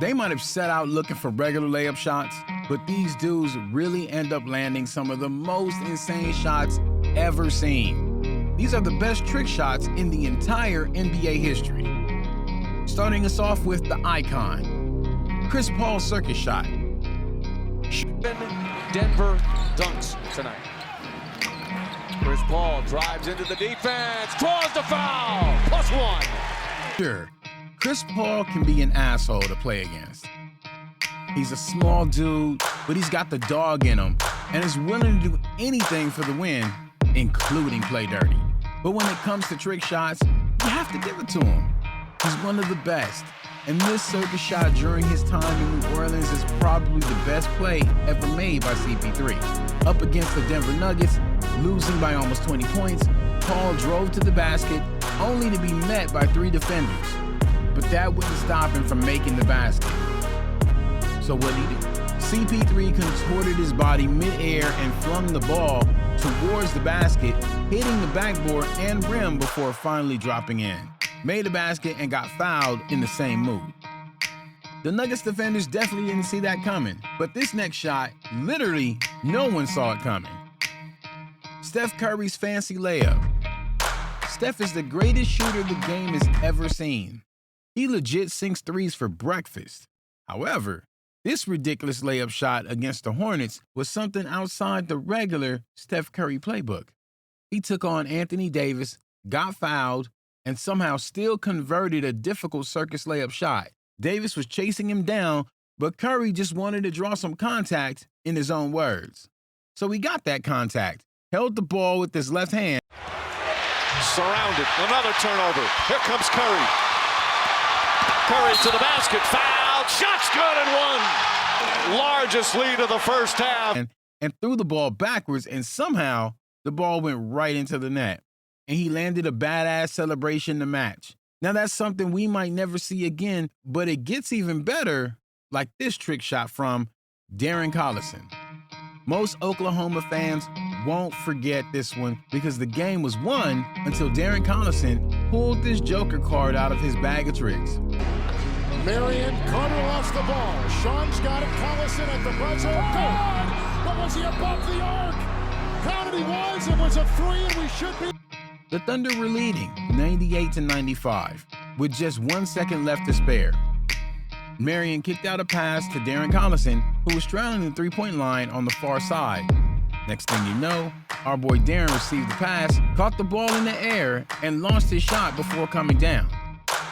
They might have set out looking for regular layup shots, but these dudes really end up landing some of the most insane shots ever seen. These are the best trick shots in the entire NBA history. Starting us off with the icon, Chris Paul's circus shot. Denver dunks tonight. Chris Paul drives into the defense, draws the foul, +1. Sure, Chris Paul can be an asshole to play against. He's a small dude, but he's got the dog in him and is willing to do anything for the win, including play dirty. But when it comes to trick shots, you have to give it to him. He's one of the best, and this circus shot during his time in New Orleans is probably the best play ever made by CP3. Up against the Denver Nuggets, losing by almost 20 points, Paul drove to the basket only to be met by 3 defenders. But that wouldn't stop him from making the basket. So what did he do? CP3 contorted his body mid-air and flung the ball towards the basket, hitting the backboard and rim before finally dropping in. Made a basket and got fouled in the same move. The Nuggets defenders definitely didn't see that coming, but this next shot, literally no one saw it coming. Steph Curry's fancy layup. Steph is the greatest shooter the game has ever seen. He legit sinks threes for breakfast. However, this ridiculous layup shot against the Hornets was something outside the regular Steph Curry playbook. He took on Anthony Davis, got fouled, and somehow still converted a difficult circus layup shot. Davis was chasing him down, but Curry just wanted to draw some contact, in his own words. So he got that contact, held the ball with his left hand. Surrounded, another turnover. Here comes Curry. Curry to the basket, fouled, shot's good and one. Largest lead of the first half. And threw the ball backwards, and somehow the ball went right into the net. And he landed a badass celebration to match. Now that's something we might never see again, but it gets even better, like this trick shot from Darren Collison. Most Oklahoma fans won't forget this one because the game was won until Darren Collison pulled this Joker card out of his bag of tricks. Marion, Carter lost the ball. Sean's got it, Collison at the buzzer. Good! But was he above the arc? Counted he was, it was a 3 and we should be... The Thunder were leading 98-95 with just 1 second left to spare. Marion kicked out a pass to Darren Collison, who was straddling the three-point line on the far side. Next thing you know, our boy Darren received the pass, caught the ball in the air, and launched his shot before coming down.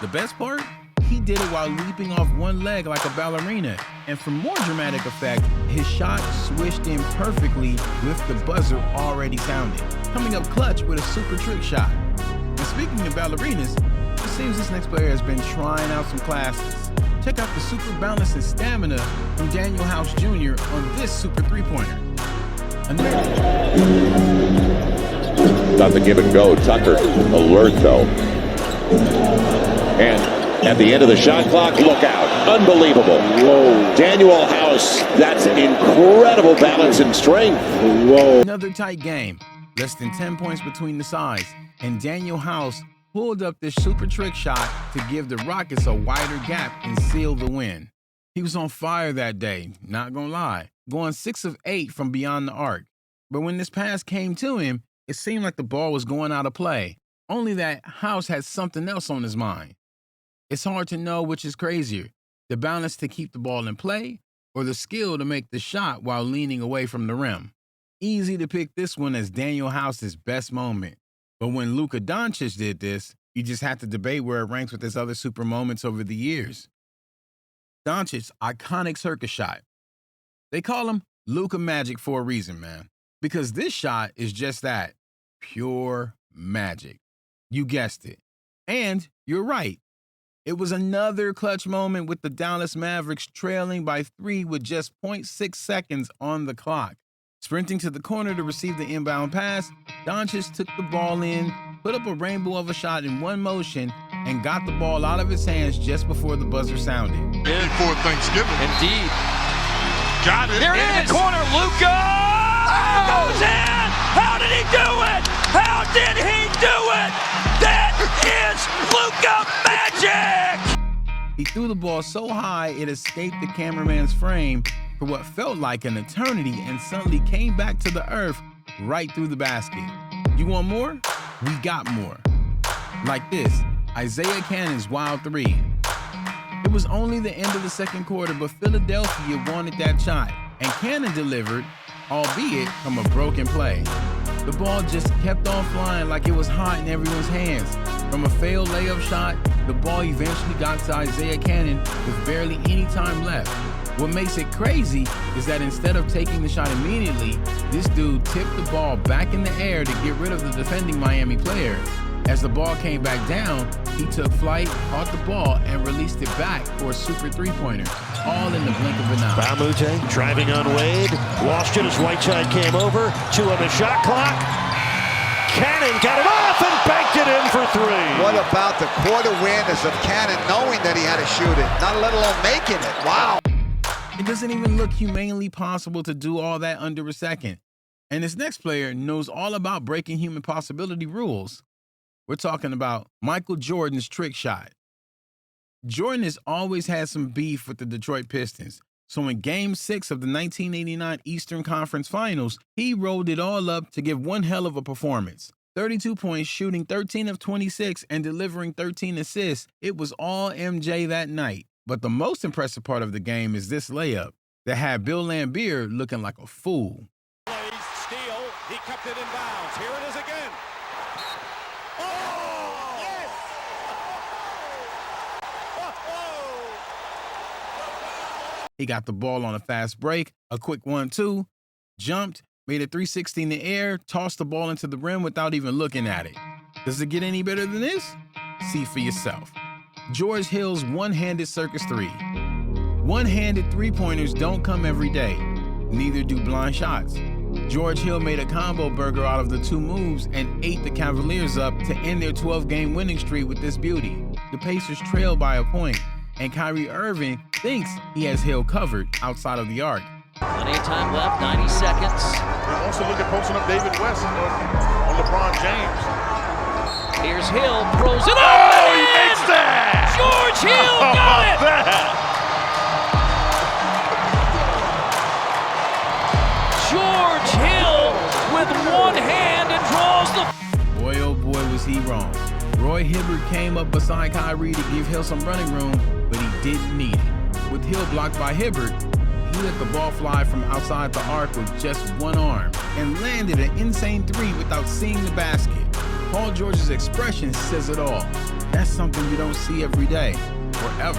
The best part? He did it while leaping off one leg like a ballerina. And for more dramatic effect, his shot swished in perfectly with the buzzer already sounding, coming up clutch with a super trick shot. And speaking of ballerinas, it seems this next player has been trying out some classes. Check out the super balance and stamina from Daniel House Jr. on this super three-pointer. Not the give and go. Tucker alert though. And at the end of the shot clock, look out. Unbelievable. Whoa. Daniel House, that's incredible balance and strength. Whoa. Another tight game. Less than 10 points between the sides. And Daniel House pulled up this super trick shot to give the Rockets a wider gap and seal the win. He was on fire that day, not gonna lie, going 6 of 8 from beyond the arc. But when this pass came to him, it seemed like the ball was going out of play. Only that House had something else on his mind. It's hard to know which is crazier, the balance to keep the ball in play or the skill to make the shot while leaning away from the rim. Easy to pick this one as Daniel House's best moment. But when Luka Doncic did this, you just have to debate where it ranks with his other super moments over the years. Doncic's iconic circus shot. They call him Luka Magic for a reason, man. Because this shot is just that, pure magic. You guessed it. And you're right. It was another clutch moment with the Dallas Mavericks trailing by 3 with just 0.6 seconds on the clock. Sprinting to the corner to receive the inbound pass, Doncic took the ball in, put up a rainbow of a shot in one motion, and got the ball out of his hands just before the buzzer sounded. Before Thanksgiving. Indeed. Got it. There in the corner, Luka! Oh! Goes in! How did he do it? How did he do it? That is Luka Magic! He threw the ball so high it escaped the cameraman's frame for what felt like an eternity and suddenly came back to the earth right through the basket. You want more? We got more. Like this, Isaiah Cannon's wild three. It was only the end of the second quarter, but Philadelphia wanted that shot, and Cannon delivered, albeit from a broken play. The ball just kept on flying like it was hot in everyone's hands. From a failed layup shot, the ball eventually got to Isaiah Cannon with barely any time left. What makes it crazy is that instead of taking the shot immediately, this dude tipped the ball back in the air to get rid of the defending Miami player. As the ball came back down, he took flight, caught the ball, and released it back for a super three-pointer, all in the blink of an eye. Bamute driving on Wade, lost it as Whiteside came over, 2 on the shot clock. Cannon got it off and banked it in for 3. What about the quarter awareness of Cannon knowing that he had to shoot it, not let alone making it? Wow. It doesn't even look humanly possible to do all that under a second. And this next player knows all about breaking human possibility rules. We're talking about Michael Jordan's trick shot. Jordan has always had some beef with the Detroit Pistons. So in Game 6 of the 1989 Eastern Conference Finals, he rolled it all up to give one hell of a performance. 32 points, shooting 13 of 26, and delivering 13 assists. It was all MJ that night. But the most impressive part of the game is this layup that had Bill Laimbeer looking like a fool. Steal. He kept it in bounds. Here it is again. Oh! Yes! He got the ball on a fast break, a quick 1-2, jumped, made a 360 in the air, tossed the ball into the rim without even looking at it. Does it get any better than this? See for yourself. George Hill's one-handed circus three. One-handed three-pointers don't come every day. Neither do blind shots. George Hill made a combo burger out of the 2 moves and ate the Cavaliers up to end their 12-game winning streak with this beauty. The Pacers trail by a point, and Kyrie Irving thinks he has Hill covered outside of the arc. Plenty of time left, 90 seconds. We also look at posting up David West on LeBron James. Here's Hill, throws it up. Oh, he makes that! George Hill How got about it! that? George Hill with one hand and draws the... Boy, oh boy, was he wrong. Roy Hibbert came up beside Kyrie to give Hill some running room, but he didn't need it. With Hill blocked by Hibbert, he let the ball fly from outside the arc with just one arm and landed an insane 3 without seeing the basket. Paul George's expression says it all. That's something you don't see every day, or ever.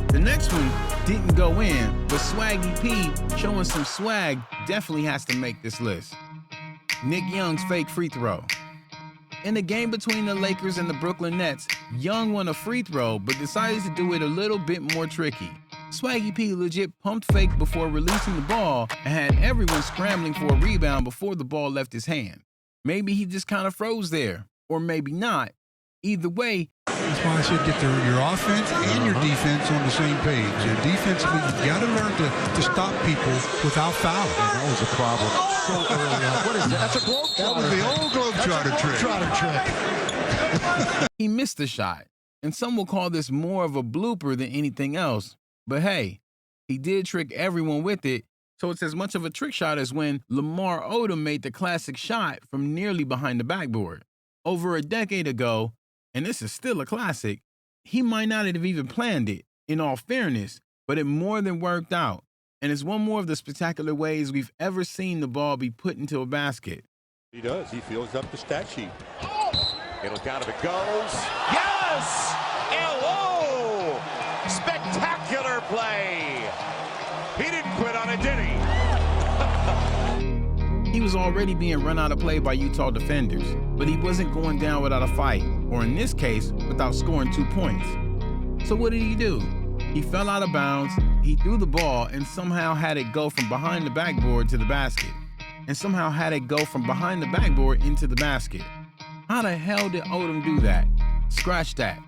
The next one didn't go in, but Swaggy P, showing some swag, definitely has to make this list. Nick Young's fake free throw. In the game between the Lakers and the Brooklyn Nets, Young won a free throw, but decided to do it a little bit more tricky. Swaggy P legit pumped fake before releasing the ball and had everyone scrambling for a rebound before the ball left his hand. Maybe he just kind of froze there, or maybe not. Either way, that's why I said get your offense and your defense on the same page. And defensively, you got to learn to stop people without fouling. That was a problem so early on. What is that? That's a globetrotter. That was the old globetrotter trick. He missed the shot, and some will call this more of a blooper than anything else. But hey, he did trick everyone with it, so it's as much of a trick shot as when Lamar Odom made the classic shot from nearly behind the backboard. Over a decade ago, and this is still a classic, he might not have even planned it, in all fairness, but it more than worked out. And it's one more of the spectacular ways we've ever seen the ball be put into a basket. He does. He fills up the stat sheet. It'll down if it goes. Yes! Hello! Spectacular play! He didn't quit on it, did he? He was already being run out of play by Utah defenders, but he wasn't going down without a fight, or in this case, without scoring 2 points. So what did he do? He fell out of bounds, he threw the ball, and somehow had it go from behind the backboard to the basket, and somehow had it go from behind the backboard into the basket. How the hell did Odom do that? Scratch that.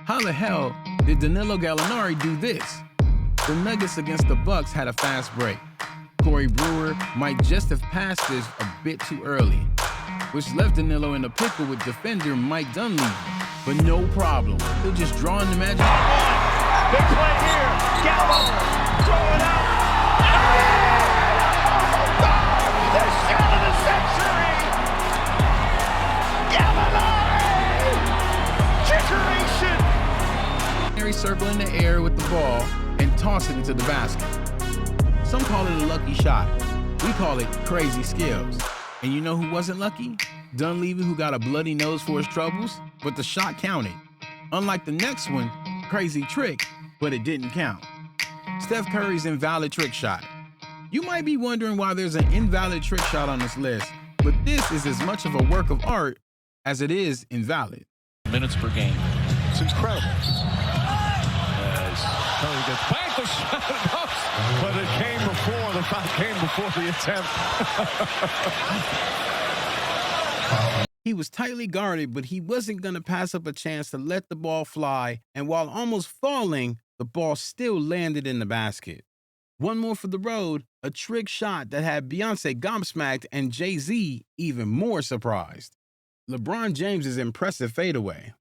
How the hell did Danilo Gallinari do this? The Nuggets against the Bucks had a fast break. Corey Brewer might just have passed this a bit too early, which left Danilo in a pickle with defender Mike Dunleavy. But no problem. He'll just draw in the magic. Big play here. Gallo, throw it out. The shot of the century. Gallo, trickeration. Circle in the air with the ball and toss it into the basket. Some call it a lucky shot. We call it crazy skills. And you know who wasn't lucky? Dunleavy, who got a bloody nose for his troubles, but the shot counted. Unlike the next one, crazy trick, but it didn't count. Steph Curry's invalid trick shot. You might be wondering why there's an invalid trick shot on this list, but this is as much of a work of art as it is invalid. Minutes per game. It's incredible. As Curry gets back the shot, but it came before the foul came before the attempt. He was tightly guarded, but he wasn't going to pass up a chance to let the ball fly, and while almost falling, the ball still landed in the basket. One more for the road, a trick shot that had Beyonce gobsmacked and Jay-Z even more surprised. LeBron James's impressive fadeaway.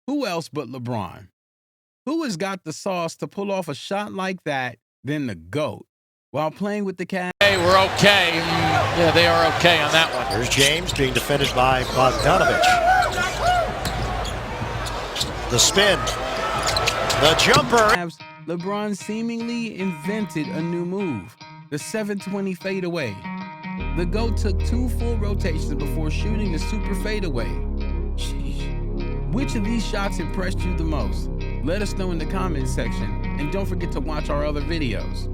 Who else but LeBron? Who has got the sauce to pull off a shot like that than the GOAT? While playing with the Cavs, Hey, we're okay. Yeah, they are okay on that one. There's James being defended by Bogdanovich. The spin. The jumper. LeBron seemingly invented a new move, the 720 fadeaway. The GOAT took 2 full rotations before shooting the super fadeaway. Sheesh. Which of these shots impressed you the most? Let us know in the comments section, and don't forget to watch our other videos.